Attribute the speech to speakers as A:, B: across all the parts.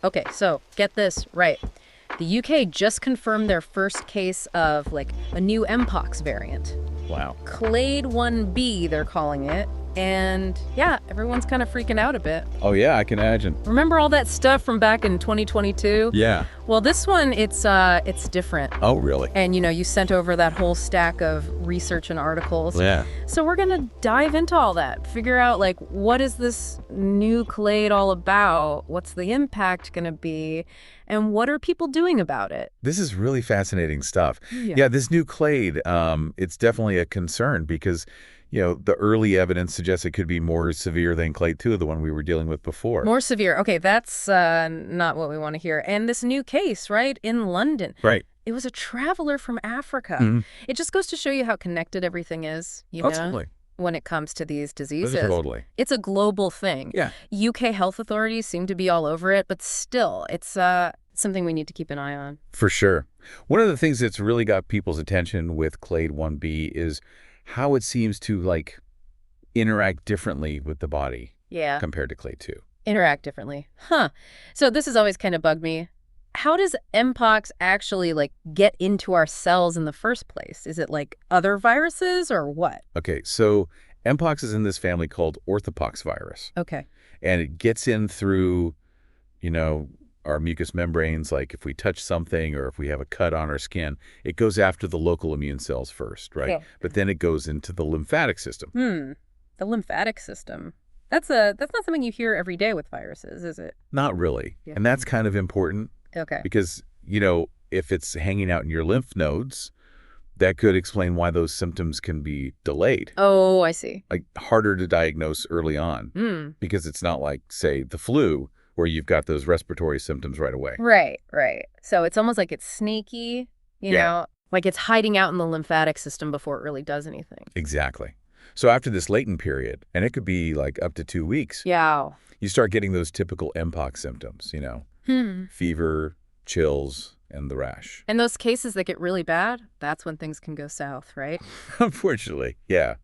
A: Okay, so get this right. The UK just confirmed their first case of, like, a new Mpox variant.
B: Wow.
A: Clade 1B, they're calling it. And yeah, everyone's kind of freaking out a bit.
B: Oh, yeah, I can imagine.
A: Remember all that stuff from back in 2022?
B: Yeah.
A: Well, this one, it's different.
B: Oh, really?
A: And, you sent over that whole stack of research and articles.
B: Yeah.
A: So we're going to dive into all that, figure out, like, what is this new clade all about? What's the impact going to be? And what are people doing about it?
B: This is really fascinating stuff.
A: Yeah.
B: Yeah, this new clade, it's definitely a concern because, the early evidence suggests it could be more severe than Clade II, the one we were dealing with before.
A: More severe. Okay, that's not what we want to hear. And this new case, right, in London.
B: Right.
A: It was a traveler from Africa.
B: Mhm.
A: It just goes to show you how connected everything is,
B: Totally.
A: when it comes to these diseases.
B: Totally.
A: It's a global thing.
B: Yeah.
A: UK health authorities seem to be all over it, but still, it's something we need to keep an eye on.
B: For sure. One of the things that's really got people's attention with Clade 1B is how it seems to, interact differently with the body
A: Yeah.
B: compared to Clade 2.
A: Interact differently. Huh. So this has always kind of bugged me. How does Mpox actually, get into our cells in the first place? Is it like other viruses or what?
B: Okay, so Mpox is in this family called orthopox virus,
A: Okay.
B: and it gets in through, our mucous membranes, like if we touch something or if we have a cut on our skin, it goes after the local immune cells first, right?
A: Okay.
B: But then it goes into the lymphatic system.
A: The lymphatic system. That's not something you hear every day with viruses, is it?
B: Not really.
A: Yeah.
B: And that's kind of important
A: Okay.
B: because, if it's hanging out in your lymph nodes, that could explain why those symptoms can be delayed.
A: Oh, I see.
B: Like harder to diagnose early on because it's not like, say, the flu where you've got those respiratory symptoms right away.
A: Right. So it's almost like it's sneaky,
B: Yeah.
A: like it's hiding out in the lymphatic system before it really does anything.
B: Exactly. So after this latent period, and it could be up to 2 weeks,
A: Yeah.
B: you start getting those typical Mpox symptoms, fever, chills, and the rash.
A: And those cases that get really bad, that's when things can go south, right?
B: Unfortunately, yeah.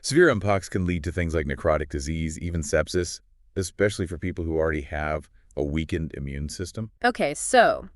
B: Severe Mpox can lead to things like necrotic disease, even sepsis, especially for people who already have a weakened immune system.
A: Okay, so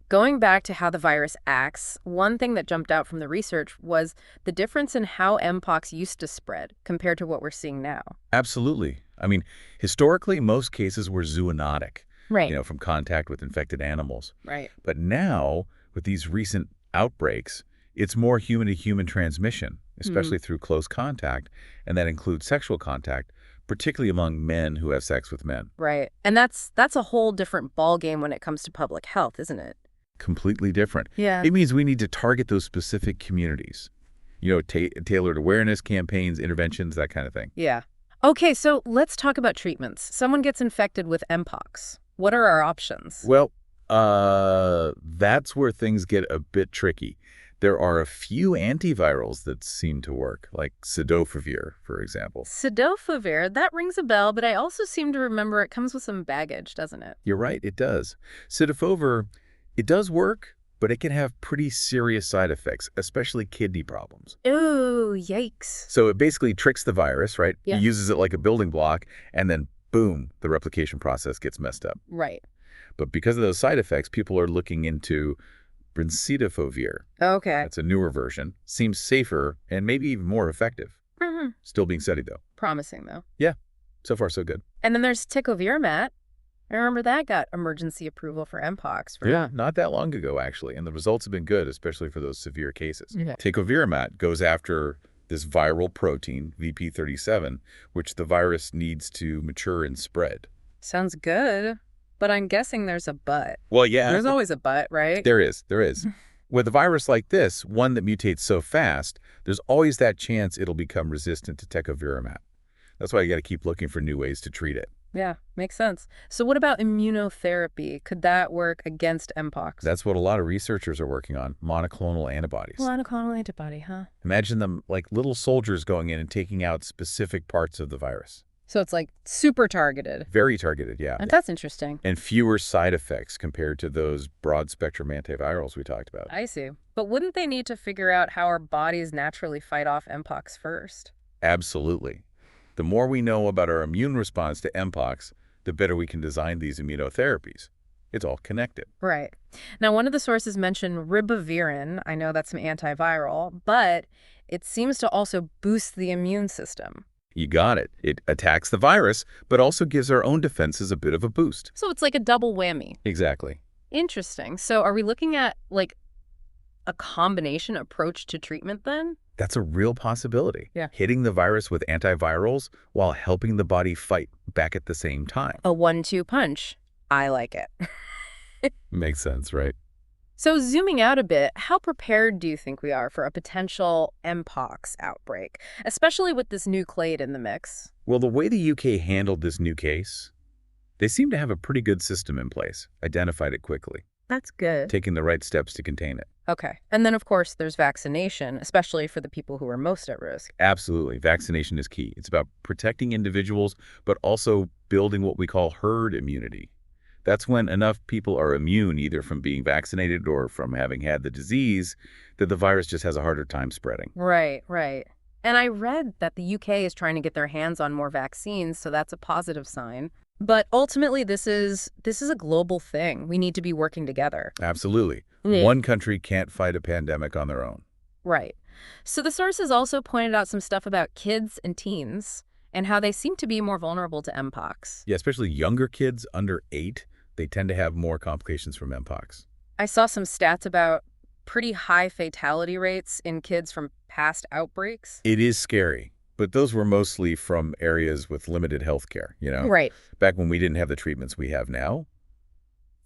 A: going back to how the virus acts, one thing that jumped out from the research was the difference in how Mpox used to spread compared to what we're seeing now.
B: Absolutely. I mean, historically, most cases were zoonotic,
A: Right.
B: from contact with infected animals.
A: Right.
B: But now, with these recent outbreaks, it's more human-to-human transmission, especially through close contact, and that includes sexual contact, particularly among men who have sex with men.
A: Right. And that's a whole different ballgame when it comes to public health, isn't it?
B: Completely different.
A: Yeah.
B: It means we need to target those specific communities. Tailored awareness campaigns, interventions, that kind of thing.
A: Yeah. Okay, so let's talk about treatments. Someone gets infected with Mpox. What are our options?
B: Well, that's where things get a bit tricky. There are a few antivirals that seem to work, like cidofovir, for example.
A: Cidofovir, that rings a bell, but I also seem to remember it comes with some baggage, doesn't it?
B: You're right, it does. Cidofovir, it does work, but it can have pretty serious side effects, especially kidney problems.
A: Ooh, yikes.
B: So it basically tricks the virus, right?
A: Yeah.
B: It uses it like a building block, and then boom, the replication process gets messed up.
A: Right.
B: But because of those side effects, people are looking into brincidofovir.
A: Okay.
B: That's a newer version. Seems safer and maybe even more effective. Still being studied, though.
A: Promising, though.
B: Yeah, so far so good.
A: And then there's ticovirimat. I remember that got emergency approval for Mpox. Right?
B: Not that long ago, actually, and the results have been good, especially for those severe cases.
A: Yeah.
B: Ticovirimat goes after this viral protein, VP37, which the virus needs to mature and spread.
A: Sounds good, but I'm guessing there's a but.
B: Well, yeah.
A: There's always a but, right?
B: There is. With a virus like this, one that mutates so fast, there's always that chance it'll become resistant to ticovirimat. That's why you got to keep looking for new ways to treat it.
A: Yeah, makes sense. So what about immunotherapy? Could that work against Mpox?
B: That's what a lot of researchers are working on, monoclonal antibodies.
A: Monoclonal antibody, huh?
B: Imagine them like little soldiers going in and taking out specific parts of the virus.
A: So it's like super targeted.
B: Very targeted, yeah.
A: That's interesting.
B: And fewer side effects compared to those broad-spectrum antivirals we talked about.
A: I see. But wouldn't they need to figure out how our bodies naturally fight off Mpox first?
B: Absolutely. The more we know about our immune response to Mpox, the better we can design these immunotherapies. It's all connected.
A: Right. Now, one of the sources mentioned ribavirin. I know that's an antiviral, but it seems to also boost the immune system.
B: You got it. It attacks the virus, but also gives our own defenses a bit of a boost.
A: So it's like a double whammy.
B: Exactly.
A: Interesting. So are we looking at like a combination approach to treatment then?
B: That's a real possibility.
A: Yeah.
B: Hitting the virus with antivirals while helping the body fight back at the same time.
A: A 1-2 punch. I like it.
B: Makes sense, right?
A: So zooming out a bit, how prepared do you think we are for a potential Mpox outbreak, especially with this new clade in the mix?
B: Well, the way the UK handled this new case, they seem to have a pretty good system in place, identified it quickly,
A: That's good.
B: taking the right steps to contain it.
A: Okay. And then, of course, there's vaccination, especially for the people who are most at risk.
B: Absolutely. Vaccination is key. It's about protecting individuals, but also building what we call herd immunity. That's when enough people are immune, either from being vaccinated or from having had the disease, that the virus just has a harder time spreading.
A: Right, right. And I read that the UK is trying to get their hands on more vaccines, so that's a positive sign. But ultimately, this is a global thing. We need to be working together.
B: Absolutely.
A: Yeah.
B: One country can't fight a pandemic on their own.
A: Right. So the sources also pointed out some stuff about kids and teens and how they seem to be more vulnerable to Mpox.
B: Yeah, especially younger kids under 8, they tend to have more complications from Mpox.
A: I saw some stats about pretty high fatality rates in kids from past outbreaks.
B: It is scary, but those were mostly from areas with limited health care,
A: Right.
B: back when we didn't have the treatments we have now.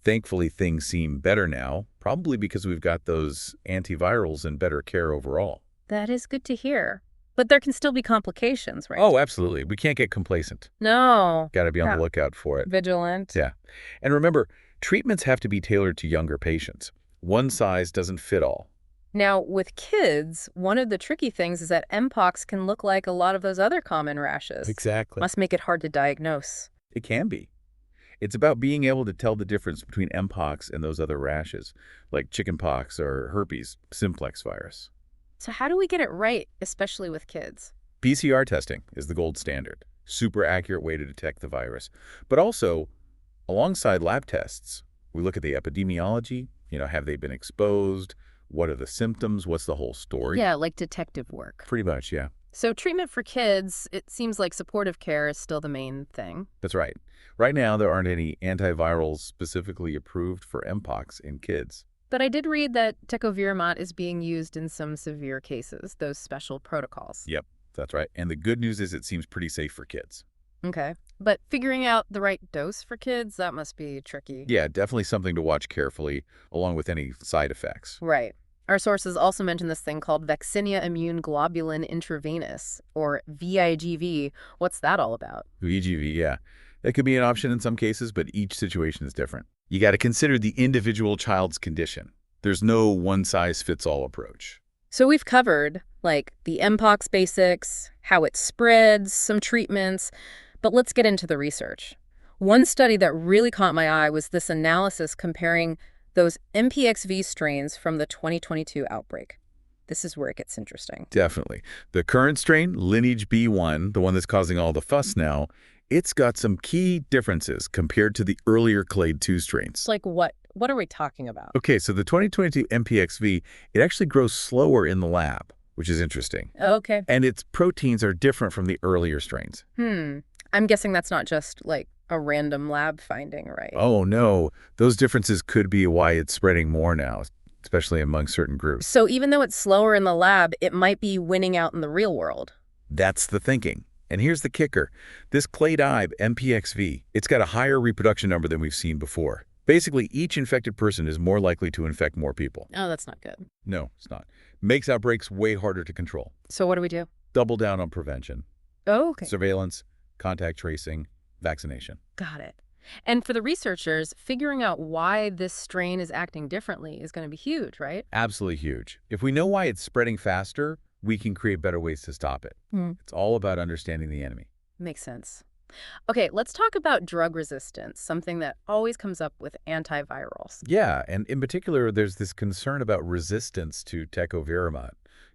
B: Thankfully, things seem better now, probably because we've got those antivirals and better care overall.
A: That is good to hear. But there can still be complications, right?
B: Oh, absolutely. We can't get complacent.
A: No.
B: Got to be on
A: Yeah.
B: the lookout for it.
A: Vigilant.
B: Yeah. And remember, treatments have to be tailored to younger patients. One size doesn't fit all.
A: Now, with kids, one of the tricky things is that Mpox can look like a lot of those other common rashes.
B: Exactly.
A: Must make it hard to diagnose.
B: It can be. It's about being able to tell the difference between Mpox and those other rashes, like chickenpox or herpes simplex virus.
A: So how do we get it right, especially with kids?
B: PCR testing is the gold standard. Super accurate way to detect the virus. But also, alongside lab tests, we look at the epidemiology. Have they been exposed? What are the symptoms? What's the whole story?
A: Yeah, like detective work.
B: Pretty much, yeah.
A: So treatment for kids, it seems like supportive care is still the main thing.
B: That's right. Right now, there aren't any antivirals specifically approved for Mpox in kids.
A: But I did read that tecovirimat is being used in some severe cases, those special protocols.
B: Yep, that's right. And the good news is it seems pretty safe for kids.
A: Okay. But figuring out the right dose for kids, that must be tricky.
B: Yeah, definitely something to watch carefully, along with any side effects.
A: Right. Our sources also mentioned this thing called vaccinia immune globulin intravenous, or VIGV. What's that all about?
B: VGV, yeah. That could be an option in some cases, but each situation is different. You got to consider the individual child's condition. There's no one-size-fits-all approach.
A: So we've covered, like, the Mpox basics, how it spreads, some treatments, but let's get into the research. One study that really caught my eye was this analysis comparing those MPXV strains from the 2022 outbreak. This is where it gets interesting.
B: Definitely. The current strain, lineage B1, the one that's causing all the fuss now, it's got some key differences compared to the earlier Clade II strains.
A: Like what? What are we talking about?
B: Okay, so the 2022 MPXV, it actually grows slower in the lab, which is interesting.
A: Okay.
B: And its proteins are different from the earlier strains.
A: I'm guessing that's not just, like, a random lab finding, right?
B: Oh, no. Those differences could be why it's spreading more now, especially among certain groups.
A: So even though it's slower in the lab, it might be winning out in the real world.
B: That's the thinking. And here's the kicker. This Clade II MPXV, it's got a higher reproduction number than we've seen before. Basically, each infected person is more likely to infect more people.
A: Oh, that's not good.
B: No, it's not. Makes outbreaks way harder to control.
A: So what do we do?
B: Double down on prevention.
A: Oh, okay.
B: Surveillance, contact tracing, vaccination.
A: Got it. And for the researchers, figuring out why this strain is acting differently is going to be huge, right?
B: Absolutely huge. If we know why it's spreading faster, we can create better ways to stop it. It's all about understanding the enemy.
A: Makes sense. Okay, let's talk about drug resistance, something that always comes up with antivirals.
B: Yeah, and in particular, there's this concern about resistance to tecovirimat,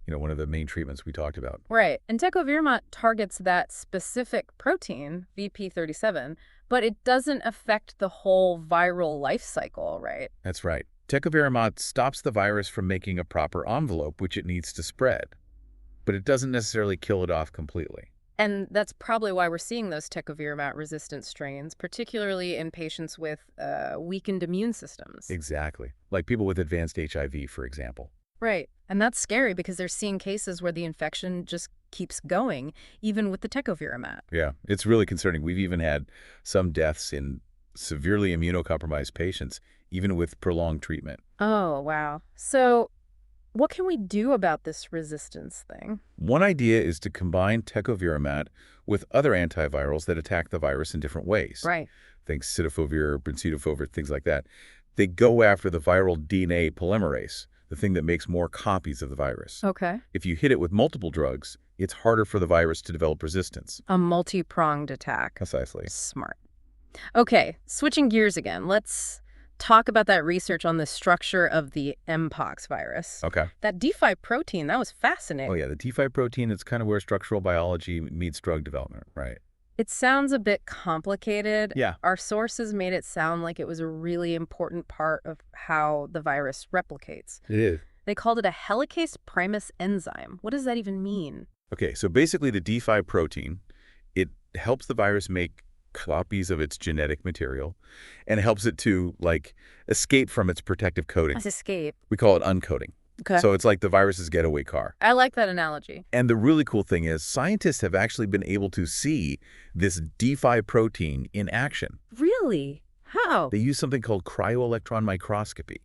B: one of the main treatments we talked about.
A: Right, and tecovirimat targets that specific protein, VP37, But it doesn't affect the whole viral life cycle, right?
B: That's right. Tecovirimat stops the virus from making a proper envelope which it needs to spread, but it doesn't necessarily kill it off completely.
A: And that's probably why we're seeing those tecovirimat-resistant strains, particularly in patients with weakened immune systems.
B: Exactly. Like people with advanced HIV, for example.
A: Right. And that's scary because they're seeing cases where the infection just keeps going, even with the tecovirimat.
B: Yeah, it's really concerning. We've even had some deaths in severely immunocompromised patients, even with prolonged treatment.
A: Oh, wow. So what can we do about this resistance thing?
B: One idea is to combine tecovirimat with other antivirals that attack the virus in different ways.
A: Right.
B: Think cidofovir, brincidofovir, things like that. They go after the viral DNA polymerase, the thing that makes more copies of the virus.
A: Okay.
B: If you hit it with multiple drugs, it's harder for the virus to develop resistance.
A: A multi-pronged attack.
B: Precisely.
A: Smart. Okay, switching gears again. Let's talk about that research on the structure of the Mpox virus.
B: Okay.
A: That D5 protein, that was fascinating.
B: Oh, yeah, the T5 protein is kind of where structural biology meets drug development, right?
A: It sounds a bit complicated.
B: Yeah.
A: Our sources made it sound like it was a really important part of how the virus replicates.
B: It is.
A: They called it a helicase primus enzyme. What does that even mean?
B: Okay, so basically the D5 protein, it helps the virus make copies of its genetic material and helps it to, like, escape from its protective coating.
A: Let's escape.
B: We call it uncoating.
A: Okay.
B: So it's like the virus's getaway car.
A: I like that analogy.
B: And the really cool thing is scientists have actually been able to see this D5 protein in action.
A: Really? How?
B: They use something called cryo-electron microscopy.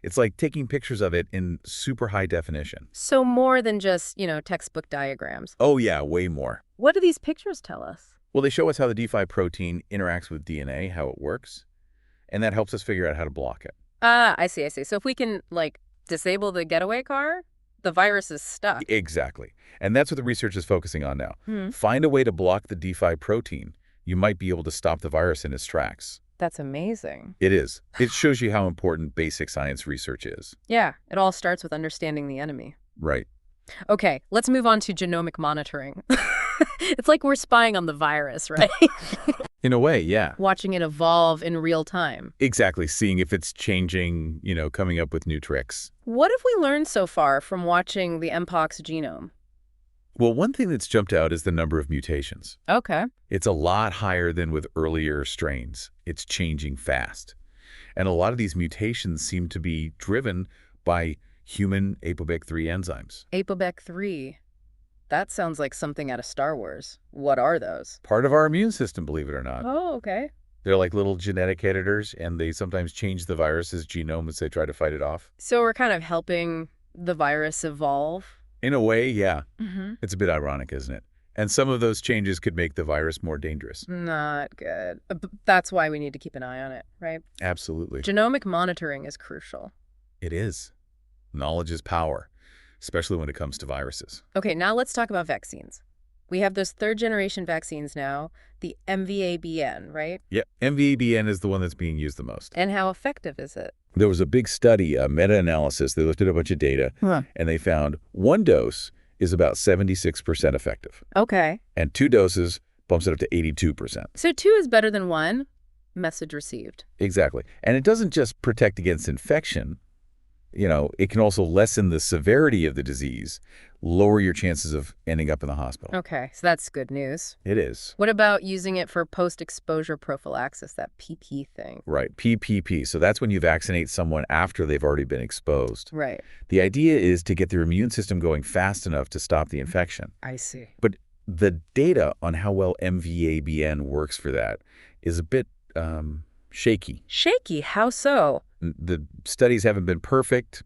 B: It's like taking pictures of it in super high definition.
A: So more than just, textbook diagrams.
B: Oh yeah, way more.
A: What do these pictures tell us?
B: Well, they show us how the D5 protein interacts with DNA, how it works, and that helps us figure out how to block it.
A: Ah, I see. So if we can, disable the getaway car, the virus is stuck.
B: Exactly. And that's what the research is focusing on now. Find a way to block the D5 protein. You might be able to stop the virus in its tracks.
A: That's amazing.
B: It is. It shows you how important basic science research is.
A: Yeah, it all starts with understanding the enemy.
B: Right.
A: Okay, let's move on to genomic monitoring. It's like we're spying on the virus, right?
B: In a way, yeah.
A: Watching it evolve in real time.
B: Exactly. Seeing if it's changing, coming up with new tricks.
A: What have we learned so far from watching the Mpox genome?
B: Well, one thing that's jumped out is the number of mutations.
A: Okay.
B: It's a lot higher than with earlier strains. It's changing fast. And a lot of these mutations seem to be driven by human ApoBec3 enzymes.
A: ApoBec3. That sounds like something out of Star Wars. What are those?
B: Part of our immune system, believe it or not.
A: Oh, okay.
B: They're like little genetic editors, and they sometimes change the virus's genome as they try to fight it off.
A: So we're kind of helping the virus evolve?
B: In a way, yeah.
A: Mm-hmm.
B: It's a bit ironic, isn't it? And some of those changes could make the virus more dangerous.
A: Not good. That's why we need to keep an eye on it, right?
B: Absolutely.
A: Genomic monitoring is crucial.
B: It is. Knowledge is power, especially when it comes to viruses.
A: Okay, now let's talk about vaccines. We have those third-generation vaccines now, the MVABN, right?
B: Yep. MVABN is the one that's being used the most.
A: And how effective is it?
B: There was a big study, a meta-analysis. They looked at a bunch of data, and they found one dose is about 76% effective.
A: Okay.
B: And 2 doses bumps it up to 82%.
A: So 2 is better than 1. Message received.
B: Exactly. And it doesn't just protect against infection. It can also lessen the severity of the disease, lower your chances of ending up in the hospital.
A: Okay, so that's good news.
B: It is.
A: What about using it for post-exposure prophylaxis, that PP thing?
B: Right, PPP. So that's when you vaccinate someone after they've already been exposed.
A: Right.
B: The idea is to get their immune system going fast enough to stop the infection.
A: I see.
B: But the data on how well MVABN works for that is a bit shaky.
A: Shaky? How so?
B: The studies haven't been perfect,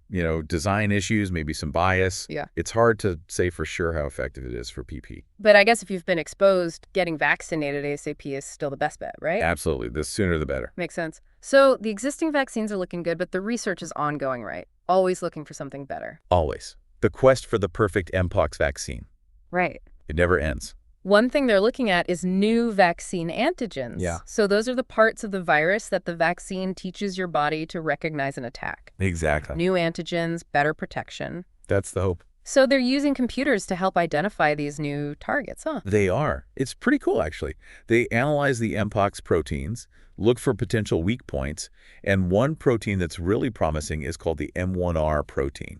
B: design issues, maybe some bias.
A: Yeah.
B: It's hard to say for sure how effective it is for PP.
A: But I guess if you've been exposed, getting vaccinated ASAP is still the best bet, right?
B: Absolutely. The sooner the better.
A: Makes sense. So the existing vaccines are looking good, but the research is ongoing, right? Always looking for something better.
B: Always. The quest for the perfect Mpox vaccine.
A: Right.
B: It never ends.
A: One thing they're looking at is new vaccine antigens.
B: Yeah.
A: So those are the parts of the virus that the vaccine teaches your body to recognize and attack.
B: Exactly.
A: New antigens, better protection.
B: That's the hope.
A: So they're using computers to help identify these new targets, huh?
B: They are. It's pretty cool, actually. They analyze the Mpox proteins, look for potential weak points, and one protein that's really promising is called the M1R protein.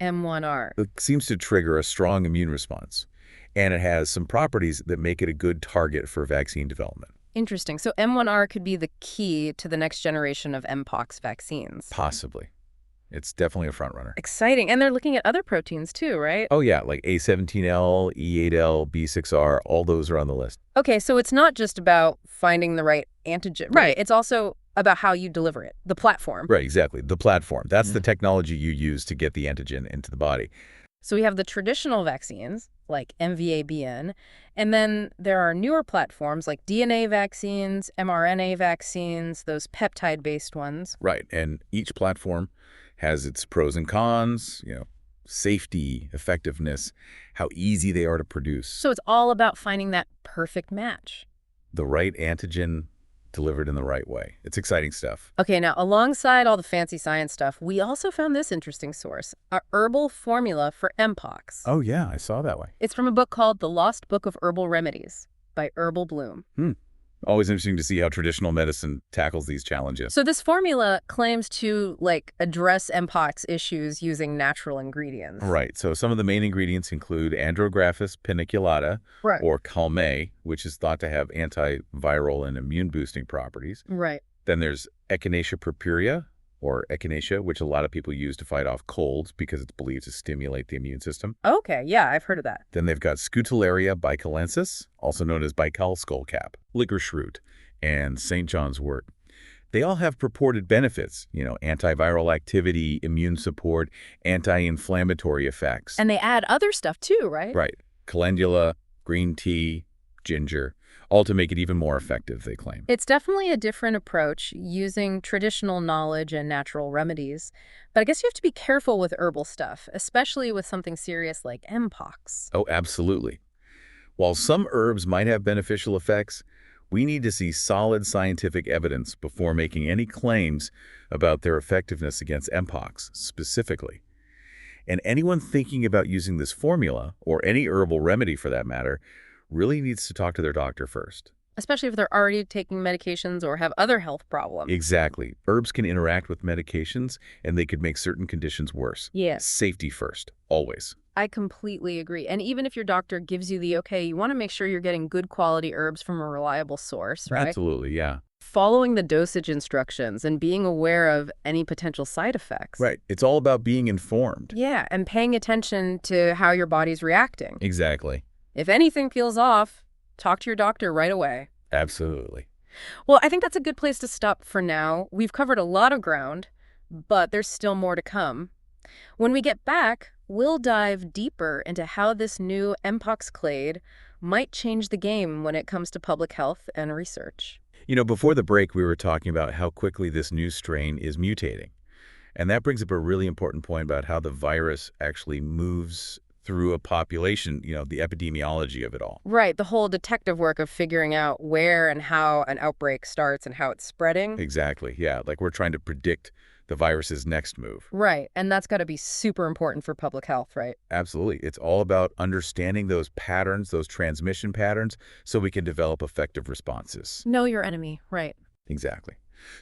A: M1R.
B: It seems to trigger a strong immune response, and it has some properties that make it a good target for vaccine development.
A: Interesting. So M1R could be the key to the next generation of Mpox vaccines.
B: Possibly. It's definitely a front runner.
A: Exciting. And they're looking at other proteins too, right?
B: Oh, yeah, like A17L, E8L, B6R, all those are on the list.
A: Okay, so it's not just about finding the right antigen. Right. It's also about how you deliver it, the platform.
B: Right, exactly. The platform. That's the technology you use to get the antigen into the body.
A: So we have the traditional vaccines, like MVA-BN, and then there are newer platforms like DNA vaccines, mRNA vaccines, those peptide-based ones.
B: Right, and each platform has its pros and cons, safety, effectiveness, how easy they are to produce.
A: So it's all about finding that perfect match.
B: The right antigen delivered in the right way. It's exciting stuff.
A: Okay, now alongside all the fancy science stuff, we also found this interesting source, a herbal formula for Mpox.
B: Oh, yeah, I saw that way.
A: It's from a book called The Lost Book of Herbal Remedies by Herbal Bloom.
B: Always interesting to see how traditional medicine tackles these challenges.
A: So this formula claims to, address Mpox issues using natural ingredients.
B: Right. So some of the main ingredients include Andrographis paniculata,
A: Right.
B: or Calme, which is thought to have antiviral and immune-boosting properties.
A: Right.
B: Then there's Echinacea purpurea, or echinacea, which a lot of people use to fight off colds because it's believed to stimulate the immune system.
A: Okay, yeah, I've heard of that.
B: Then they've got Scutellaria bicalensis, also known as Baikal skullcap, licorice root, and St. John's wort. They all have purported benefits, antiviral activity, immune support, anti-inflammatory effects.
A: And they add other stuff too, right?
B: Right. Calendula, green tea, ginger, all to make it even more effective, they claim.
A: It's definitely a different approach, using traditional knowledge and natural remedies. But I guess you have to be careful with herbal stuff, especially with something serious like Mpox.
B: Oh, absolutely. While some herbs might have beneficial effects, we need to see solid scientific evidence before making any claims about their effectiveness against Mpox specifically. And anyone thinking about using this formula, or any herbal remedy for that matter, really needs to talk to their doctor first.
A: Especially if they're already taking medications or have other health problems.
B: Exactly. Herbs can interact with medications, and they could make certain conditions worse.
A: Yes.
B: Safety first, always.
A: I completely agree. And even if your doctor gives you the okay, you want to make sure you're getting good quality herbs from a reliable source, right?
B: Absolutely, yeah.
A: Following the dosage instructions and being aware of any potential side effects.
B: Right. It's all about being informed.
A: Yeah, and paying attention to how your body's reacting.
B: Exactly.
A: If anything feels off, talk to your doctor right away.
B: Absolutely.
A: Well, I think that's a good place to stop for now. We've covered a lot of ground, but there's still more to come. When we get back, we'll dive deeper into how this new Mpox clade might change the game when it comes to public health and research.
B: Before the break, we were talking about how quickly this new strain is mutating. And that brings up a really important point about how the virus actually moves through a population, the epidemiology of it all.
A: Right, the whole detective work of figuring out where and how an outbreak starts and how it's spreading.
B: Exactly, yeah. Like we're trying to predict the virus's next move.
A: Right, and that's got to be super important for public health, right?
B: Absolutely. It's all about understanding those patterns, those transmission patterns, so we can develop effective responses.
A: Know your enemy, right.
B: Exactly.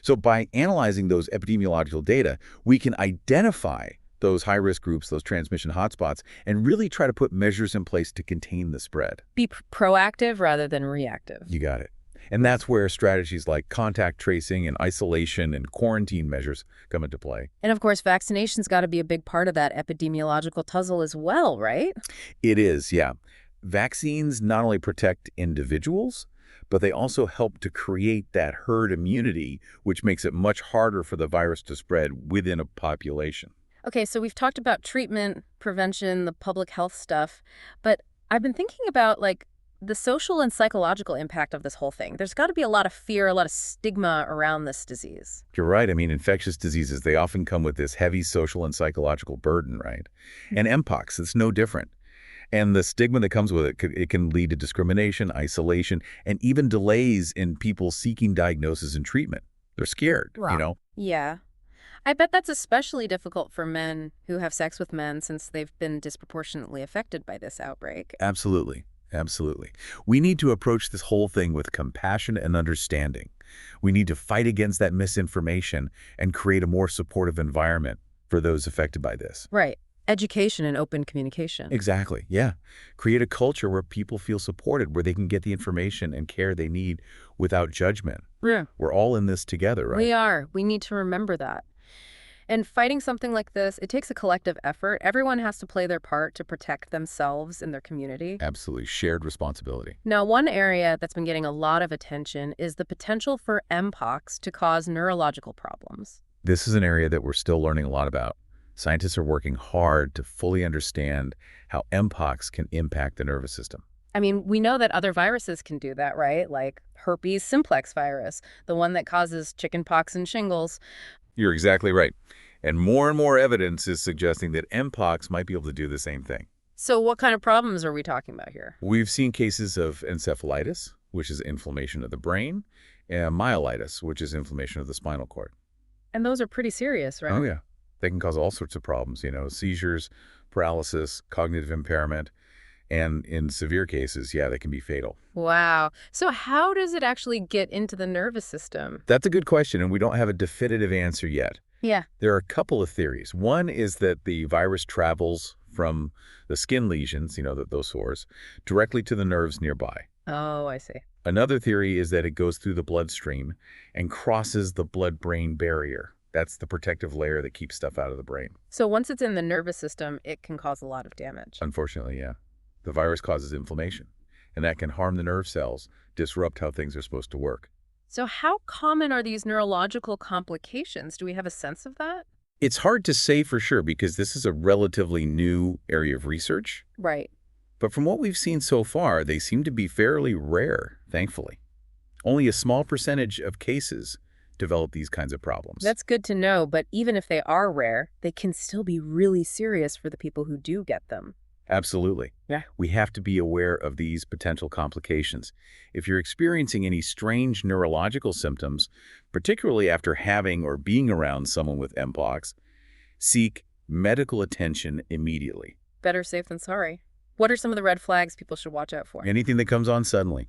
B: So by analyzing those epidemiological data, we can identify those high-risk groups, those transmission hotspots, and really try to put measures in place to contain the spread.
A: Be proactive rather than reactive.
B: You got it. And that's where strategies like contact tracing and isolation and quarantine measures come into play.
A: And of course, vaccination's got to be a big part of that epidemiological tussle as well, right?
B: It is, yeah. Vaccines not only protect individuals, but they also help to create that herd immunity, which makes it much harder for the virus to spread within a population.
A: Okay, so we've talked about treatment, prevention, the public health stuff, but I've been thinking about, the social and psychological impact of this whole thing. There's got to be a lot of fear, a lot of stigma around this disease.
B: You're right. I mean, infectious diseases, they often come with this heavy social and psychological burden, right? And Mpox, it's no different. And the stigma that comes with it can lead to discrimination, isolation, and even delays in people seeking diagnosis and treatment. They're scared,
A: Yeah. I bet that's especially difficult for men who have sex with men since they've been disproportionately affected by this outbreak.
B: Absolutely. Absolutely. We need to approach this whole thing with compassion and understanding. We need to fight against that misinformation and create a more supportive environment for those affected by this.
A: Right. Education and open communication.
B: Exactly. Yeah. Create a culture where people feel supported, where they can get the information and care they need without judgment.
A: Yeah.
B: We're all in this together, right?
A: We are. We need to remember that. And fighting something like this, it takes a collective effort. Everyone has to play their part to protect themselves and their community.
B: Absolutely. Shared responsibility.
A: Now, one area that's been getting a lot of attention is the potential for Mpox to cause neurological problems.
B: This is an area that we're still learning a lot about. Scientists are working hard to fully understand how Mpox can impact the nervous system.
A: I mean, we know that other viruses can do that, right? Like herpes simplex virus, the one that causes chickenpox and shingles.
B: You're exactly right. And more evidence is suggesting that Mpox might be able to do the same thing.
A: So what kind of problems are we talking about here?
B: We've seen cases of encephalitis, which is inflammation of the brain, and myelitis, which is inflammation of the spinal cord.
A: And those are pretty serious, right?
B: Oh, yeah. They can cause all sorts of problems, seizures, paralysis, cognitive impairment, and in severe cases, yeah, they can be fatal.
A: Wow. So how does it actually get into the nervous system?
B: That's a good question, and we don't have a definitive answer yet.
A: Yeah.
B: There are a couple of theories. One is that the virus travels from the skin lesions, those sores, directly to the nerves nearby.
A: Oh, I see.
B: Another theory is that it goes through the bloodstream and crosses the blood-brain barrier. That's the protective layer that keeps stuff out of the brain.
A: So once it's in the nervous system, it can cause a lot of damage.
B: Unfortunately, yeah. The virus causes inflammation, and that can harm the nerve cells, disrupt how things are supposed to work.
A: So how common are these neurological complications? Do we have a sense of that?
B: It's hard to say for sure because this is a relatively new area of research.
A: Right.
B: But from what we've seen so far, they seem to be fairly rare, thankfully. Only a small percentage of cases develop these kinds of problems.
A: That's good to know, but even if they are rare, they can still be really serious for the people who do get them.
B: Absolutely.
A: Yeah.
B: We have to be aware of these potential complications. If you're experiencing any strange neurological symptoms, particularly after having or being around someone with Mpox, seek medical attention immediately.
A: Better safe than sorry. What are some of the red flags people should watch out for?
B: Anything that comes on suddenly,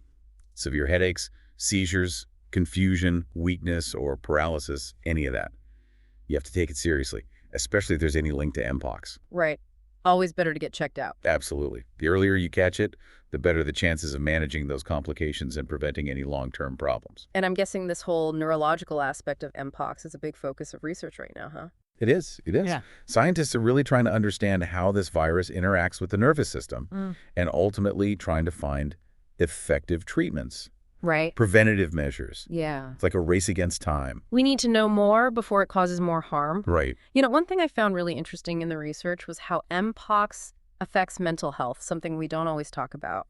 B: severe headaches, seizures, confusion, weakness, or paralysis, any of that. You have to take it seriously, especially if there's any link to Mpox.
A: Right. Always better to get checked out.
B: Absolutely. The earlier you catch it, the better the chances of managing those complications and preventing any long-term problems.
A: And I'm guessing this whole neurological aspect of Mpox is a big focus of research right now, huh?
B: It is. It is.
A: Yeah.
B: Scientists are really trying to understand how this virus interacts with the nervous system and ultimately trying to find effective treatments.
A: Right.
B: Preventative measures.
A: Yeah.
B: It's like a race against time.
A: We need to know more before it causes more harm.
B: Right.
A: One thing I found really interesting in the research was how Mpox affects mental health, something we don't always talk about.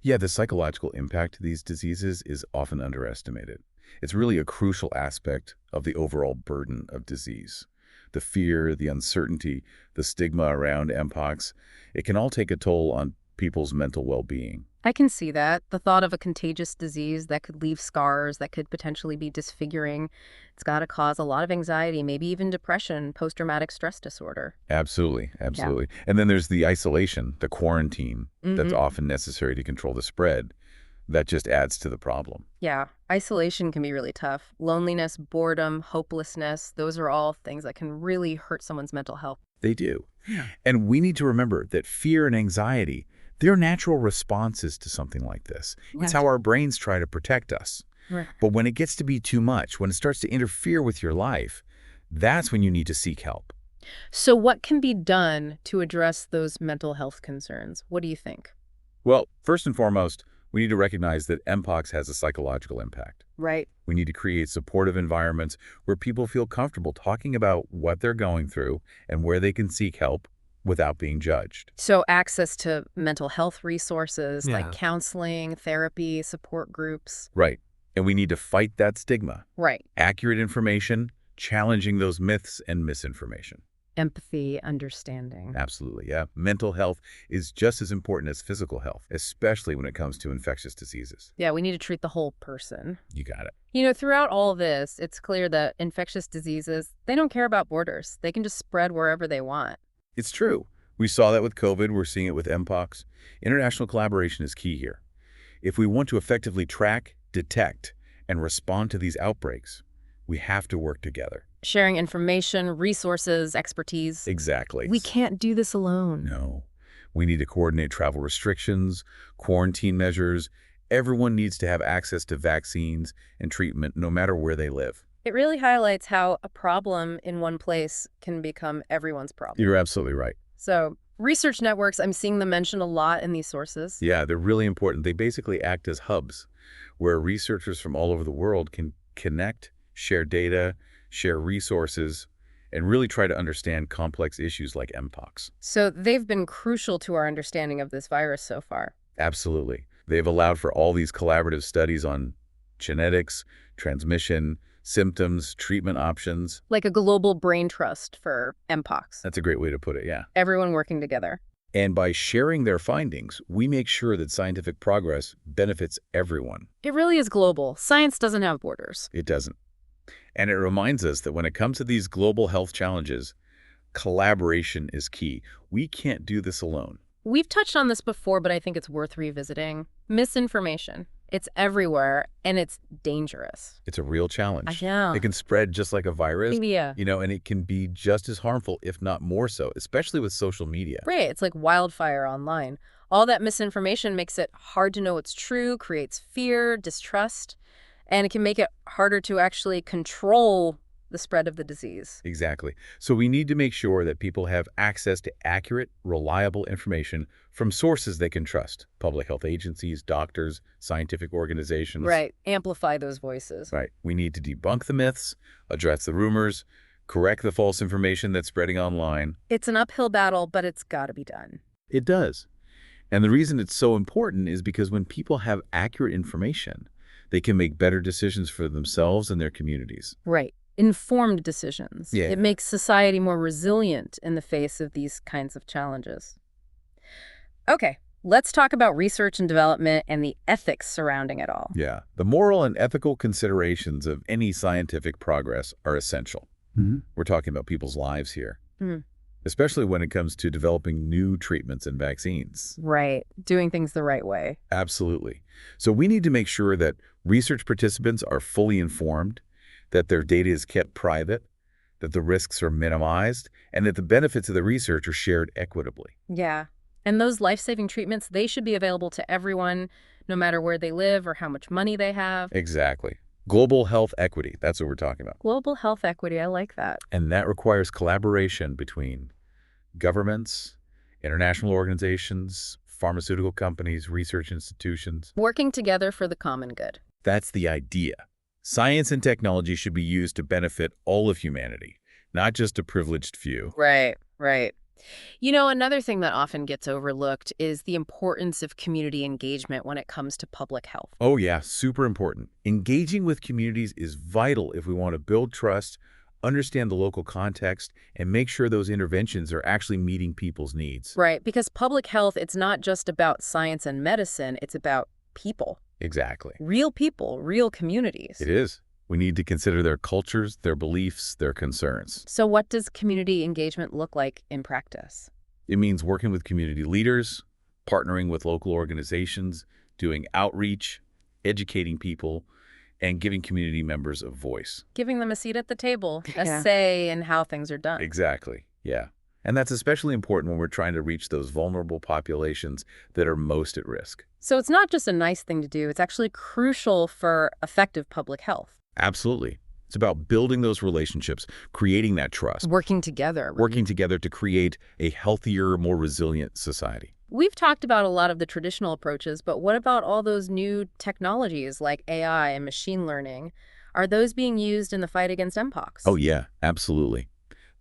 B: Yeah, the psychological impact of these diseases is often underestimated. It's really a crucial aspect of the overall burden of disease. The fear, the uncertainty, the stigma around Mpox, it can all take a toll on people's mental well-being.
A: I can see that. The thought of a contagious disease that could leave scars, that could potentially be disfiguring, it's got to cause a lot of anxiety, maybe even depression, post-traumatic stress disorder.
B: Absolutely, absolutely. Yeah. And then there's the isolation, the quarantine that's often necessary to control the spread. That just adds to the problem.
A: Yeah, isolation can be really tough. Loneliness, boredom, hopelessness, those are all things that can really hurt someone's mental health.
B: They do. Yeah. And we need to remember that fear and anxiety, they're natural responses to something like this. Right. It's how our brains try to protect us. Right. But when it gets to be too much, when it starts to interfere with your life, that's when you need to seek help.
A: So what can be done to address those mental health concerns? What do you think?
B: Well, first and foremost, we need to recognize that Mpox has a psychological impact.
A: Right.
B: We need to create supportive environments where people feel comfortable talking about what they're going through and where they can seek help without being judged.
A: So access to mental health resources like counseling, therapy, support groups.
B: Right. And we need to fight that stigma.
A: Right.
B: Accurate information, challenging those myths and misinformation.
A: Empathy, understanding.
B: Absolutely, yeah. Mental health is just as important as physical health, especially when it comes to infectious diseases.
A: Yeah, we need to treat the whole person.
B: You got it.
A: Throughout all this, it's clear that infectious diseases, they don't care about borders. They can just spread wherever they want.
B: It's true. We saw that with COVID. We're seeing it with Mpox. International collaboration is key here. If we want to effectively track, detect, and respond to these outbreaks, we have to work together.
A: Sharing information, resources, expertise.
B: Exactly.
A: We can't do this alone.
B: No. We need to coordinate travel restrictions, quarantine measures. Everyone needs to have access to vaccines and treatment no matter where they live.
A: It really highlights how a problem in one place can become everyone's problem.
B: You're absolutely right.
A: So, research networks, I'm seeing them mentioned a lot in these sources.
B: Yeah, they're really important. They basically act as hubs where researchers from all over the world can connect, share data, share resources, and really try to understand complex issues like Mpox.
A: So they've been crucial to our understanding of this virus so far.
B: Absolutely. They've allowed for all these collaborative studies on genetics, transmission, symptoms, treatment options.
A: Like a global brain trust for Mpox.
B: That's a great way to put it, yeah.
A: Everyone working together.
B: And by sharing their findings, we make sure that scientific progress benefits everyone.
A: It really is global. Science doesn't have borders.
B: It doesn't. And it reminds us that when it comes to these global health challenges, collaboration is key. We can't do this alone.
A: We've touched on this before, but I think it's worth revisiting. Misinformation. It's everywhere, and it's dangerous.
B: It's a real challenge.
A: I know.
B: It can spread just like a virus,
A: Media.
B: and it can be just as harmful, if not more so, especially with social media.
A: Right, it's like wildfire online. All that misinformation makes it hard to know what's true, creates fear, distrust, and it can make it harder to actually control the spread of the disease.
B: Exactly. So we need to make sure that people have access to accurate, reliable information from sources they can trust. Public health agencies, doctors, scientific organizations.
A: Right. Amplify those voices.
B: Right. We need to debunk the myths, address the rumors, correct the false information that's spreading online.
A: It's an uphill battle, but it's got to be done.
B: It does. And the reason it's so important is because when people have accurate information, they can make better decisions for themselves and their communities.
A: Right. Informed decisions.
B: Yeah.
A: It makes society more resilient in the face of these kinds of challenges. Okay, let's talk about research and development and the ethics surrounding it all.
B: Yeah. The moral and ethical considerations of any scientific progress are essential. We're talking about people's lives here, especially when it comes to developing new treatments and vaccines.
A: Right. Doing things the right way.
B: Absolutely. So we need to make sure that research participants are fully informed, that their data is kept private, that the risks are minimized, and that the benefits of the research are shared equitably.
A: Yeah. And those life-saving treatments, they should be available to everyone, no matter where they live or how much money they have.
B: Exactly. Global health equity, that's what we're talking about.
A: Global health equity, I like that.
B: And that requires collaboration between governments, international organizations, pharmaceutical companies, research institutions.
A: Working together for the common good.
B: That's the idea. Science and technology should be used to benefit all of humanity, not just a privileged few.
A: Right, right. Another thing that often gets overlooked is the importance of community engagement when it comes to public health.
B: Oh yeah, super important. Engaging with communities is vital if we want to build trust, understand the local context, and make sure those interventions are actually meeting people's needs.
A: Right, because public health, it's not just about science and medicine, it's about people.
B: Exactly.
A: Real people, real communities.
B: It is. We need to consider their cultures, their beliefs, their concerns.
A: So what does community engagement look like in practice?
B: It means working with community leaders, partnering with local organizations, doing outreach, educating people, and giving community members a voice.
A: Giving them a seat at the table, a
B: Yeah.
A: say in how things are done.
B: Exactly, yeah. And that's especially important when we're trying to reach those vulnerable populations that are most at risk.
A: So it's not just a nice thing to do, it's actually crucial for effective public health.
B: Absolutely. It's about building those relationships, creating that trust,
A: Working together.
B: working together to create a healthier, more resilient society.
A: We've talked about a lot of the traditional approaches, but what about all those new technologies like AI and machine learning? Are those being used in the fight against Mpox?
B: Oh yeah, absolutely.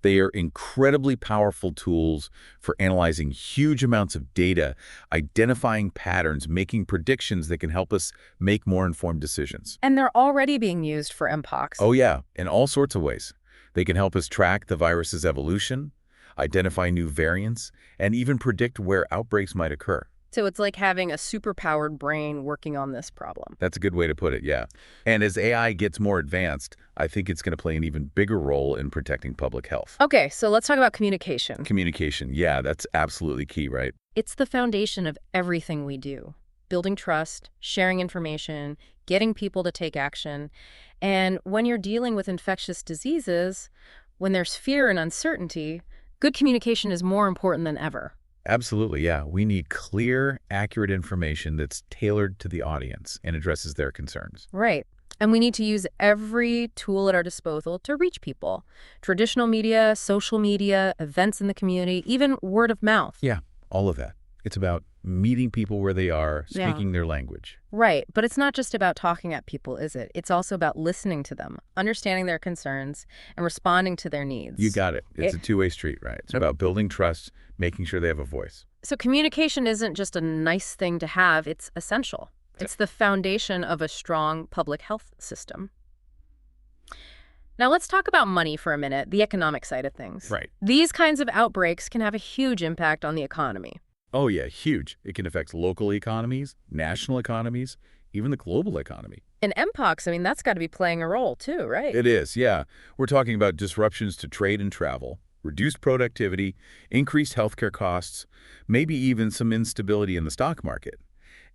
B: They are incredibly powerful tools for analyzing huge amounts of data, identifying patterns, making predictions that can help us make more informed decisions.
A: And they're already being used for Mpox.
B: Oh yeah, in all sorts of ways. They can help us track the virus's evolution, identify new variants, and even predict where outbreaks might occur.
A: So it's like having a superpowered brain working on this problem.
B: That's a good way to put it, yeah. And as AI gets more advanced, I think it's going to play an even bigger role in protecting public health.
A: Okay, so let's talk about communication.
B: Communication, yeah, that's absolutely key, right?
A: It's the foundation of everything we do. Building trust, sharing information, getting people to take action. And when you're dealing with infectious diseases, when there's fear and uncertainty, good communication is more important than ever.
B: Absolutely, yeah. We need clear, accurate information that's tailored to the audience and addresses their concerns.
A: Right. And we need to use every tool at our disposal to reach people. Traditional media, social media, events in the community, even word of mouth.
B: Yeah, all of that. It's about meeting people where they are, speaking their language.
A: Right. But it's not just about talking at people, is it? It's also about listening to them, understanding their concerns, and responding to their needs.
B: You got it. It's a two-way street, right? It's about building trust, making sure they have a voice.
A: So communication isn't just a nice thing to have, it's essential. It's the foundation of a strong public health system. Now let's talk about money for a minute, the economic side of things.
B: Right.
A: These kinds of outbreaks can have a huge impact on the economy.
B: Oh, yeah, huge. It can affect local economies, national economies, even the global economy.
A: And Mpox, I mean, that's got to be playing a role too, right?
B: It is, yeah. We're talking about disruptions to trade and travel, reduced productivity, increased healthcare costs, maybe even some instability in the stock market.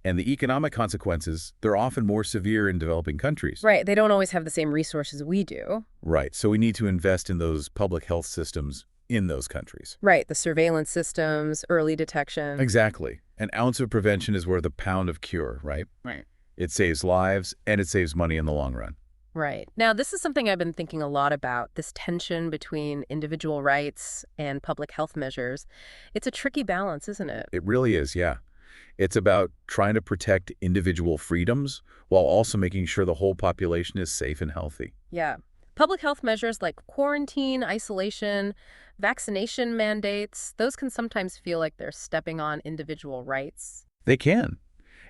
B: And the economic consequences, they're often more severe in developing countries.
A: Right. They don't always have the same resources we do.
B: Right. So we need to invest in those public health systems in those countries.
A: Right. The surveillance systems, early detection.
B: Exactly. An ounce of prevention is worth a pound of cure, right?
A: Right.
B: It saves lives and it saves money in the long run.
A: Right. Now, this is something I've been thinking a lot about, this tension between individual rights and public health measures. It's a tricky balance, isn't it?
B: It really is, yeah. It's about trying to protect individual freedoms while also making sure the whole population is safe and healthy.
A: Yeah. Public health measures like quarantine, isolation, vaccination mandates, those can sometimes feel like they're stepping on individual rights.
B: They can.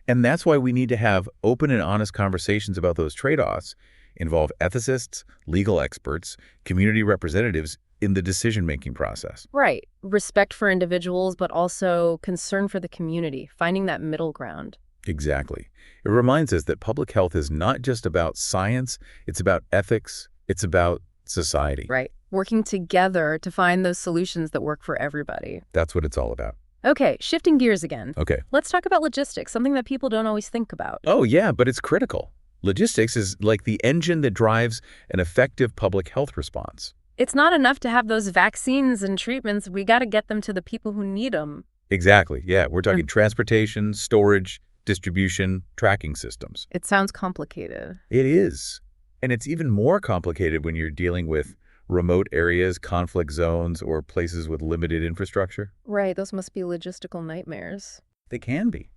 B: And that's why we need to have open and honest conversations about those trade-offs, involve ethicists, legal experts, community representatives in the decision-making process.
A: Right. Respect for individuals, but also concern for the community, finding that middle ground.
B: Exactly. It reminds us that public health is not just about science, it's about ethics, it's about society.
A: Right. Working together to find those solutions that work for everybody.
B: That's what it's all about.
A: Okay, shifting gears again.
B: Okay.
A: Let's talk about logistics, something that people don't always think about.
B: Oh, yeah, but it's critical. Logistics is like the engine that drives an effective public health response.
A: It's not enough to have those vaccines and treatments. We got to get them to the people who need them.
B: Exactly. Yeah, we're talking transportation, storage, distribution, tracking systems.
A: It sounds complicated.
B: It is. And it's even more complicated when you're dealing with remote areas, conflict zones, or places with limited infrastructure.
A: Right, those must be logistical nightmares.
B: They can be.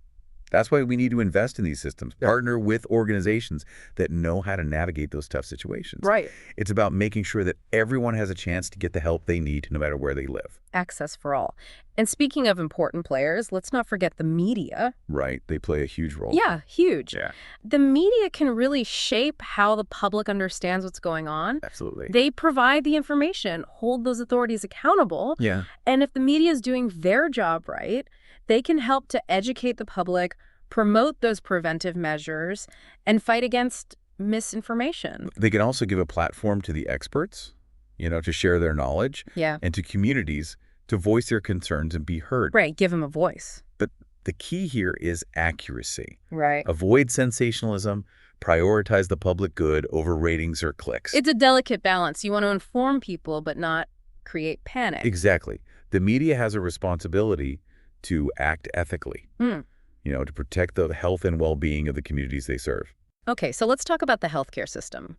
B: That's why we need to invest in these systems, partner with organizations that know how to navigate those tough situations.
A: Right.
B: It's about making sure that everyone has a chance to get the help they need no matter where they live.
A: Access for all. And speaking of important players, let's not forget the media.
B: Right. They play a huge role.
A: Yeah, huge.
B: Yeah.
A: The media can really shape how the public understands what's going on.
B: Absolutely.
A: They provide the information, hold those authorities accountable.
B: Yeah.
A: And if the media is doing their job right, they can help to educate the public, promote those preventive measures, and fight against misinformation.
B: They can also give a platform to the experts, to share their knowledge, and to communities to voice their concerns and be heard.
A: Right, give them a voice.
B: But the key here is accuracy.
A: Right.
B: Avoid sensationalism, prioritize the public good over ratings or clicks.
A: It's a delicate balance. You want to inform people, but not create panic.
B: Exactly. The media has a responsibility to act ethically, to protect the health and well-being of the communities they serve.
A: Okay, so let's talk about the healthcare system.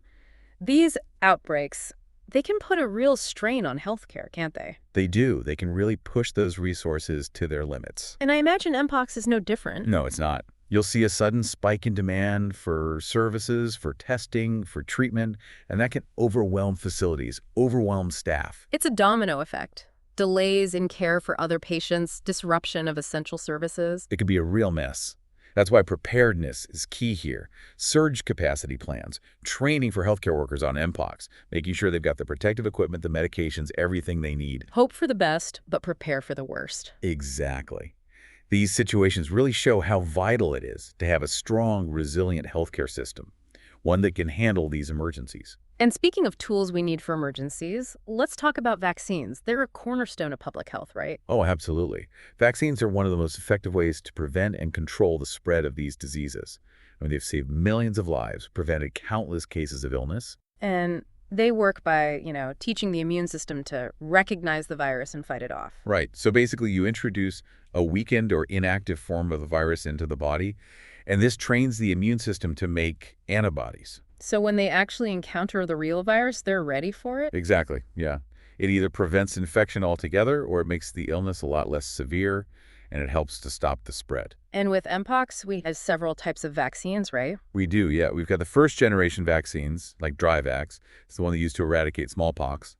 A: These outbreaks, they can put a real strain on healthcare, can't they?
B: They do. They can really push those resources to their limits.
A: And I imagine Mpox is no different.
B: No, it's not. You'll see a sudden spike in demand for services, for testing, for treatment, and that can overwhelm facilities, overwhelm staff.
A: It's a domino effect. Delays in care for other patients, disruption of essential services.
B: It could be a real mess. That's why preparedness is key here. Surge capacity plans, training for healthcare workers on Mpox, making sure they've got the protective equipment, the medications, everything they need.
A: Hope for the best, but prepare for the worst.
B: Exactly. These situations really show how vital it is to have a strong, resilient healthcare system, one that can handle these emergencies.
A: And speaking of tools we need for emergencies, let's talk about vaccines. They're a cornerstone of public health, right?
B: Oh, absolutely. Vaccines are one of the most effective ways to prevent and control the spread of these diseases. I mean, they've saved millions of lives, prevented countless cases of illness.
A: And they work by, teaching the immune system to recognize the virus and fight it off.
B: Right. So basically, you introduce a weakened or inactive form of the virus into the body, and this trains the immune system to make antibodies.
A: So when they actually encounter the real virus, they're ready for it?
B: Exactly, yeah. It either prevents infection altogether or it makes the illness a lot less severe, and it helps to stop the spread.
A: And with Mpox, we have several types of vaccines, right?
B: We do, yeah. We've got the first-generation vaccines, like Dryvax. It's the one they use to eradicate smallpox,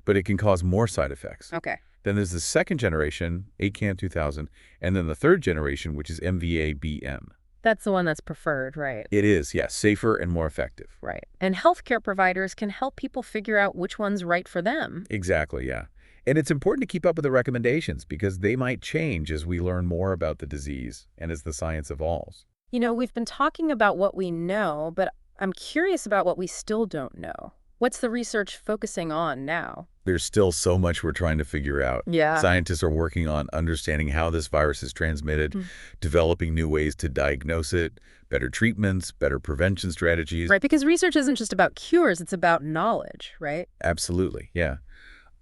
B: but it can cause more side effects.
A: Okay.
B: Then there's the second generation, ACAM 2000, and then the third generation, which is MVA-BN.
A: That's the one that's preferred, right?
B: It is, yes, safer and more effective.
A: Right. And healthcare providers can help people figure out which one's right for them.
B: Exactly, yeah. And it's important to keep up with the recommendations because they might change as we learn more about the disease and as the science evolves.
A: We've been talking about what we know, but I'm curious about what we still don't know. What's the research focusing on now?
B: There's still so much we're trying to figure out.
A: Yeah.
B: Scientists are working on understanding how this virus is transmitted, developing new ways to diagnose it, better treatments, better prevention strategies.
A: Right, because research isn't just about cures, it's about knowledge, right?
B: Absolutely, yeah.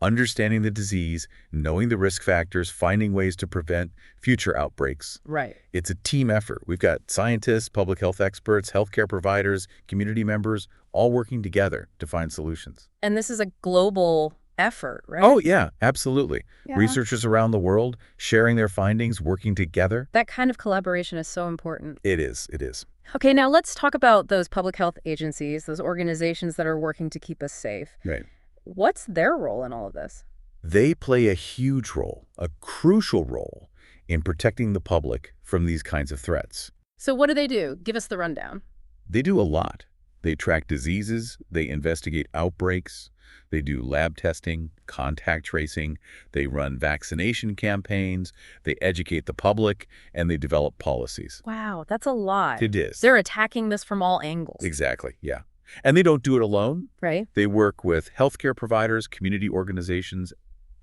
B: Understanding the disease, knowing the risk factors, finding ways to prevent future outbreaks.
A: Right.
B: It's a team effort. We've got scientists, public health experts, healthcare providers, community members, all working together to find solutions.
A: And this is a global effort, right?
B: Oh, yeah, absolutely.
A: Yeah.
B: Researchers around the world sharing their findings, working together.
A: That kind of collaboration is so important.
B: It is, it is.
A: Okay, now let's talk about those public health agencies, those organizations that are working to keep us safe.
B: Right.
A: What's their role in all of this?
B: They play a huge role, a crucial role, in protecting the public from these kinds of threats.
A: So what do? Give us the rundown.
B: They do a lot. They track diseases, they investigate outbreaks, they do lab testing, contact tracing, they run vaccination campaigns, they educate the public, and they develop policies.
A: Wow, that's a lot.
B: It is.
A: They're attacking this from all angles.
B: Exactly, yeah. And they don't do it alone.
A: Right.
B: They work with healthcare providers, community organizations,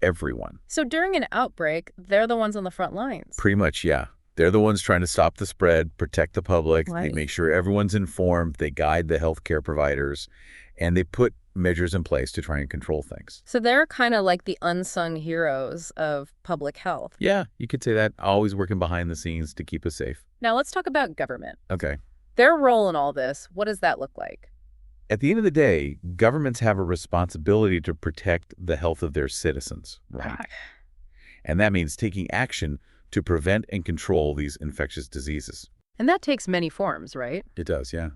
B: everyone.
A: So during an outbreak, they're the ones on the front lines.
B: Pretty much, yeah. They're the ones trying to stop the spread, protect the public.
A: Right.
B: They make sure everyone's informed. They guide the healthcare providers, and they put measures in place to try and control things.
A: So they're kind of like the unsung heroes of public health.
B: Yeah, you could say that. Always working behind the scenes to keep us safe.
A: Now let's talk about government.
B: Okay.
A: Their role in all this, what does that look like?
B: At the end of the day, governments have a responsibility to protect the health of their citizens, right? And that means taking action to prevent and control these infectious diseases.
A: And that takes many forms, right?
B: It does, yeah.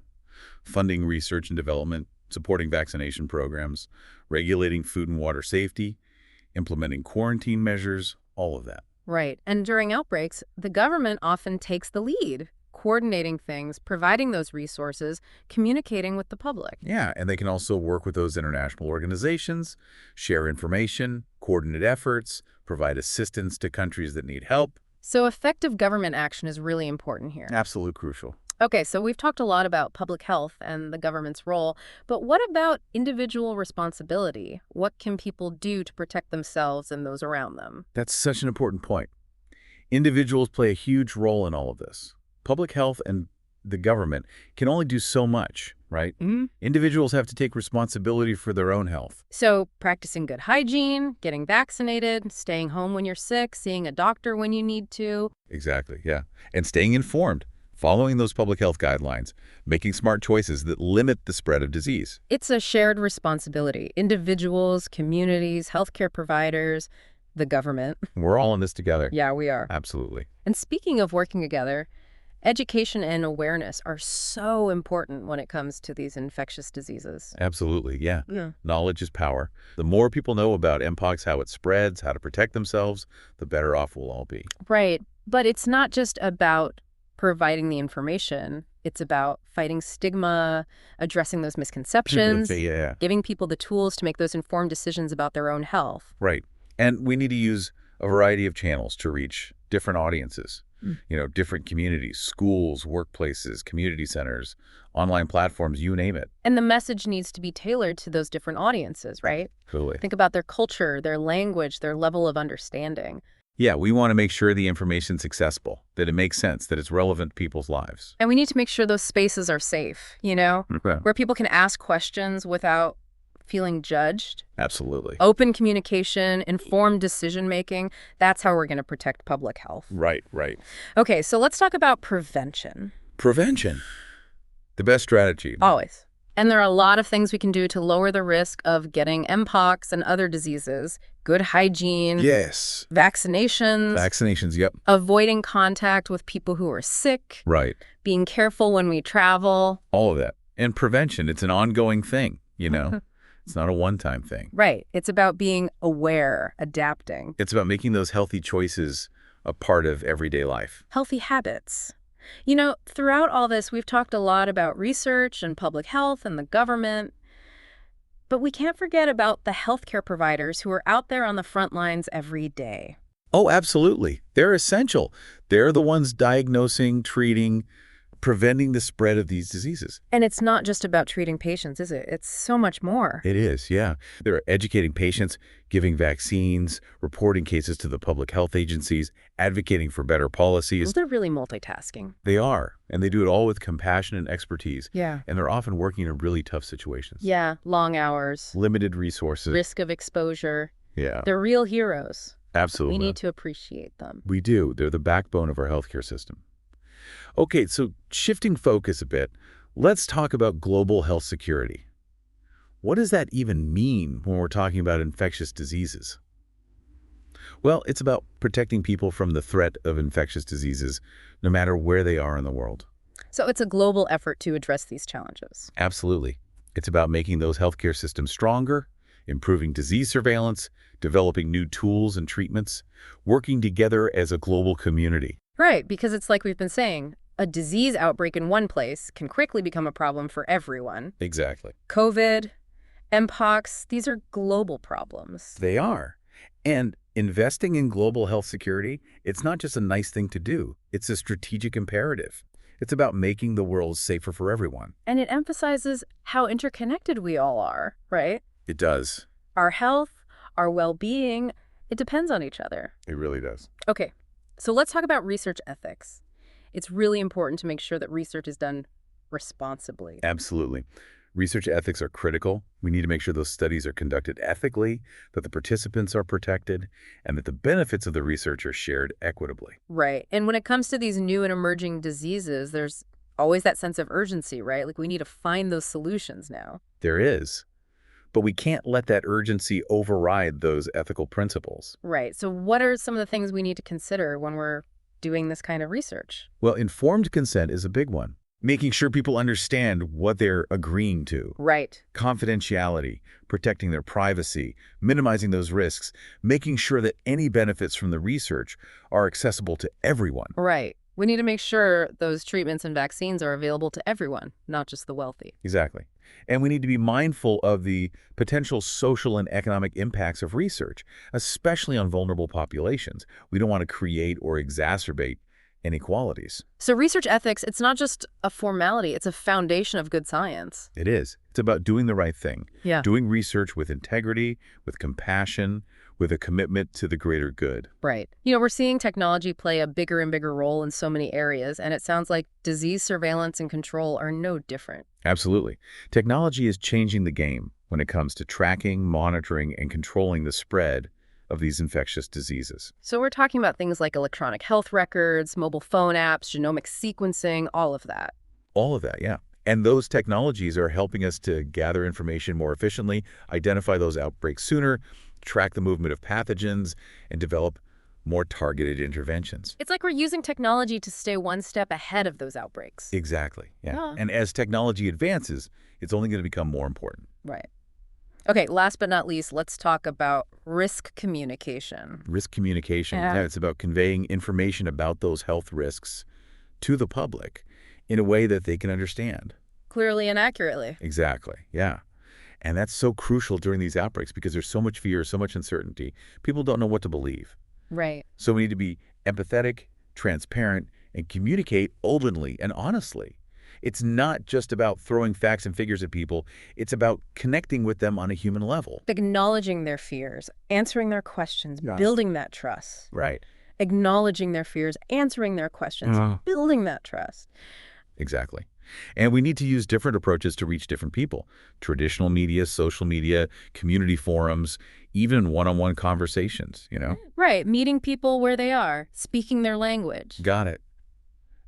B: Funding research and development, supporting vaccination programs, regulating food and water safety, implementing quarantine measures, all of that.
A: Right. And during outbreaks, the government often takes the lead, coordinating things, providing those resources, communicating with the public.
B: Yeah, and they can also work with those international organizations, share information, coordinate efforts, provide assistance to countries that need help.
A: So effective government action is really important here.
B: Absolutely crucial.
A: Okay, so we've talked a lot about public health and the government's role, but what about individual responsibility? What can people do to protect themselves and those around them?
B: That's such an important point. Individuals play a huge role in all of this. Public health and the government can only do so much, right? Individuals have to take responsibility for their own health.
A: So practicing good hygiene, getting vaccinated, staying home when you're sick, seeing a doctor when you need to.
B: Exactly, yeah. And staying informed, following those public health guidelines, making smart choices that limit the spread of disease.
A: It's a shared responsibility. Individuals, communities, healthcare providers, the government.
B: We're all in this together.
A: Yeah, we are.
B: Absolutely.
A: And speaking of working together, education and awareness are so important when it comes to these infectious diseases.
B: Absolutely, yeah.
A: Yeah.
B: Knowledge is power. The more people know about Mpox, how it spreads, how to protect themselves, the better off we'll all be.
A: Right. But it's not just about providing the information. It's about fighting stigma, addressing those misconceptions,
B: Yeah.
A: giving people the tools to make those informed decisions about their own health.
B: Right. And we need to use a variety of channels to reach different audiences, different communities, schools, workplaces, community centers, online platforms, you name it.
A: And the message needs to be tailored to those different audiences, right?
B: Totally.
A: Think about their culture, their language, their level of understanding.
B: Yeah, we want to make sure the information's accessible, that it makes sense, that it's relevant to people's lives.
A: And we need to make sure those spaces are safe,
B: Okay.
A: where people can ask questions without feeling judged.
B: Absolutely.
A: Open communication, informed decision-making, that's how we're going to protect public health.
B: Right.
A: Okay, so let's talk about prevention.
B: Prevention. The best strategy.
A: Always. And there are a lot of things we can do to lower the risk of getting Mpox and other diseases. Good hygiene.
B: Yes.
A: Vaccinations.
B: Vaccinations, yep.
A: Avoiding contact with people who are sick.
B: Right.
A: Being careful when we travel.
B: All of that. And prevention, it's an ongoing thing, It's not a one-time thing.
A: Right. It's about being aware, adapting.
B: It's about making those healthy choices a part of everyday life.
A: Healthy habits. Throughout all this, we've talked a lot about research and public health and the government. But we can't forget about the healthcare providers who are out there on the front lines every day.
B: Oh, absolutely. They're essential. They're the ones diagnosing, treating, preventing the spread of these diseases.
A: And it's not just about treating patients, is it? It's so much more.
B: It is, yeah. They're educating patients, giving vaccines, reporting cases to the public health agencies, advocating for better policies.
A: They're really multitasking.
B: They are, and they do it all with compassion and expertise.
A: Yeah.
B: And they're often working in really tough situations.
A: Yeah, long hours.
B: Limited resources.
A: Risk of exposure.
B: Yeah.
A: They're real heroes.
B: Absolutely.
A: We need to appreciate them.
B: We do. They're the backbone of our healthcare system. Okay, so shifting focus a bit, let's talk about global health security. What does that even mean when we're talking about infectious diseases? Well, it's about protecting people from the threat of infectious diseases, no matter where they are in the world.
A: So it's a global effort to address these challenges.
B: Absolutely. It's about making those healthcare systems stronger, improving disease surveillance, developing new tools and treatments, working together as a global community.
A: Right, because it's like we've been saying, a disease outbreak in one place can quickly become a problem for everyone.
B: Exactly.
A: COVID, Mpox, these are global problems.
B: They are. And investing in global health security, it's not just a nice thing to do. It's a strategic imperative. It's about making the world safer for everyone.
A: And it emphasizes how interconnected we all are, right?
B: It does.
A: Our health, our well-being, it depends on each other.
B: It really does.
A: Okay, so let's talk about research ethics. It's really important to make sure that research is done responsibly.
B: Absolutely. Research ethics are critical. We need to make sure those studies are conducted ethically, that the participants are protected, and that the benefits of the research are shared equitably.
A: Right. And when it comes to these new and emerging diseases, there's always that sense of urgency, right? Like we need to find those solutions now.
B: There is. But we can't let that urgency override those ethical principles.
A: Right. So what are some of the things we need to consider when we're doing this kind of research?
B: Well, informed consent is a big one. Making sure people understand what they're agreeing to.
A: Right.
B: Confidentiality, protecting their privacy, minimizing those risks, making sure that any benefits from the research are accessible to everyone.
A: Right. We need to make sure those treatments and vaccines are available to everyone, not just the wealthy.
B: Exactly. And we need to be mindful of the potential social and economic impacts of research, especially on vulnerable populations. We don't want to create or exacerbate inequalities.
A: So research ethics, it's not just a formality, it's a foundation of good science.
B: It is. It's about doing the right thing.
A: Yeah.
B: Doing research with integrity, with compassion, with a commitment to the greater good.
A: Right. We're seeing technology play a bigger and bigger role in so many areas, and it sounds like disease surveillance and control are no different.
B: Absolutely. Technology is changing the game when it comes to tracking, monitoring, and controlling the spread of these infectious diseases.
A: So we're talking about things like electronic health records, mobile phone apps, genomic sequencing, all of that.
B: All of that, yeah. And those technologies are helping us to gather information more efficiently, identify those outbreaks sooner, track the movement of pathogens, and develop more targeted interventions.
A: It's like we're using technology to stay one step ahead of those outbreaks.
B: Exactly, yeah.
A: Yeah.
B: And as technology advances, it's only going to become more important.
A: Right. Okay, last but not least, let's talk about risk communication.
B: Risk communication,
A: Yeah.
B: yeah, it's about conveying information about those health risks to the public in a way that they can understand.
A: Clearly and accurately.
B: Exactly, yeah. And that's so crucial during these outbreaks because there's so much fear, so much uncertainty. People don't know what to believe.
A: Right.
B: So we need to be empathetic, transparent, and communicate openly and honestly. It's not just about throwing facts and figures at people. It's about connecting with them on a human level.
A: Acknowledging their fears, answering their questions,
B: Yeah.
A: building that trust.
B: Right.
A: Acknowledging their fears, answering their questions, building that trust.
B: Exactly. And we need to use different approaches to reach different people. Traditional media, social media, community forums, even one-on-one conversations,
A: Right. Meeting people where they are, speaking their language.
B: Got it.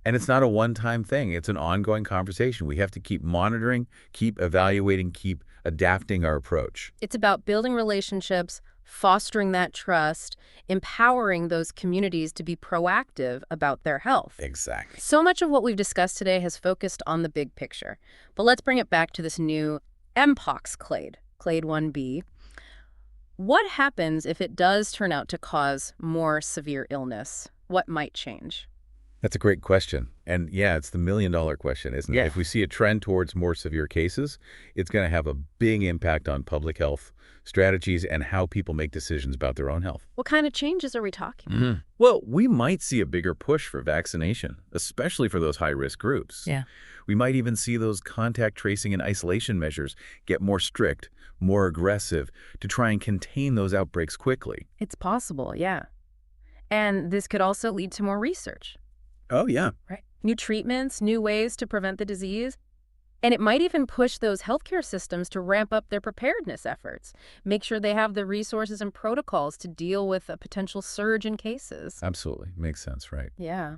B: And it's not a one-time thing. It's an ongoing conversation. We have to keep monitoring, keep evaluating, keep adapting our approach.
A: It's about building relationships, fostering that trust, empowering those communities to be proactive about their health.
B: Exactly.
A: So much of what we've discussed today has focused on the big picture. But let's bring it back to this new Mpox clade, Clade 1b. What happens if it does turn out to cause more severe illness? What might change?
B: That's a great question. And yeah, it's the million-dollar question, isn't it?
A: Yeah.
B: If we see a trend towards more severe cases, it's going to have a big impact on public health strategies and how people make decisions about their own health.
A: What kind of changes are we talking?
B: Well, we might see a bigger push for vaccination, especially for those high-risk groups.
A: Yeah.
B: We might even see those contact tracing and isolation measures get more strict, more aggressive, to try and contain those outbreaks quickly.
A: It's possible, yeah. And this could also lead to more research.
B: Oh, yeah.
A: Right. New treatments, new ways to prevent the disease. And it might even push those healthcare systems to ramp up their preparedness efforts, make sure they have the resources and protocols to deal with a potential surge in cases.
B: Absolutely. Makes sense, right?
A: Yeah.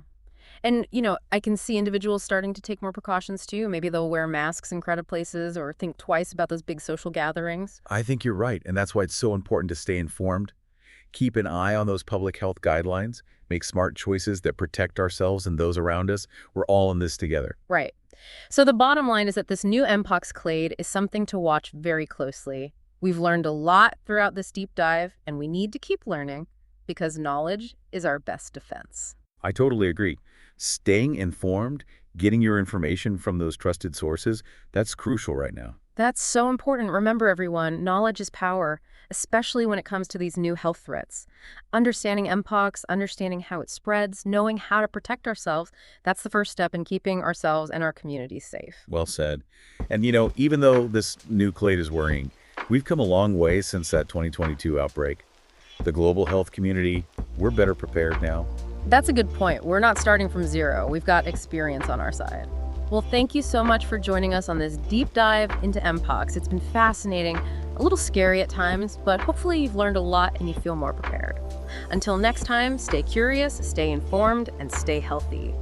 A: And, I can see individuals starting to take more precautions too. Maybe they'll wear masks in crowded places or think twice about those big social gatherings.
B: I think you're right, and that's why it's so important to stay informed. Keep an eye on those public health guidelines. Make smart choices that protect ourselves and those around us. We're all in this together.
A: Right. So the bottom line is that this new Mpox clade is something to watch very closely. We've learned a lot throughout this deep dive, and we need to keep learning because knowledge is our best defense.
B: I totally agree. Staying informed, getting your information from those trusted sources, that's crucial right now.
A: That's so important. Remember, everyone, knowledge is power, especially when it comes to these new health threats. Understanding Mpox, understanding how it spreads, knowing how to protect ourselves, that's the first step in keeping ourselves and our communities safe.
B: Well said. And, even though this new clade is worrying, we've come a long way since that 2022 outbreak. The global health community, we're better prepared now.
A: That's a good point. We're not starting from zero. We've got experience on our side. Well, thank you so much for joining us on this deep dive into Mpox. It's been fascinating, a little scary at times, but hopefully you've learned a lot and you feel more prepared. Until next time, stay curious, stay informed, and stay healthy.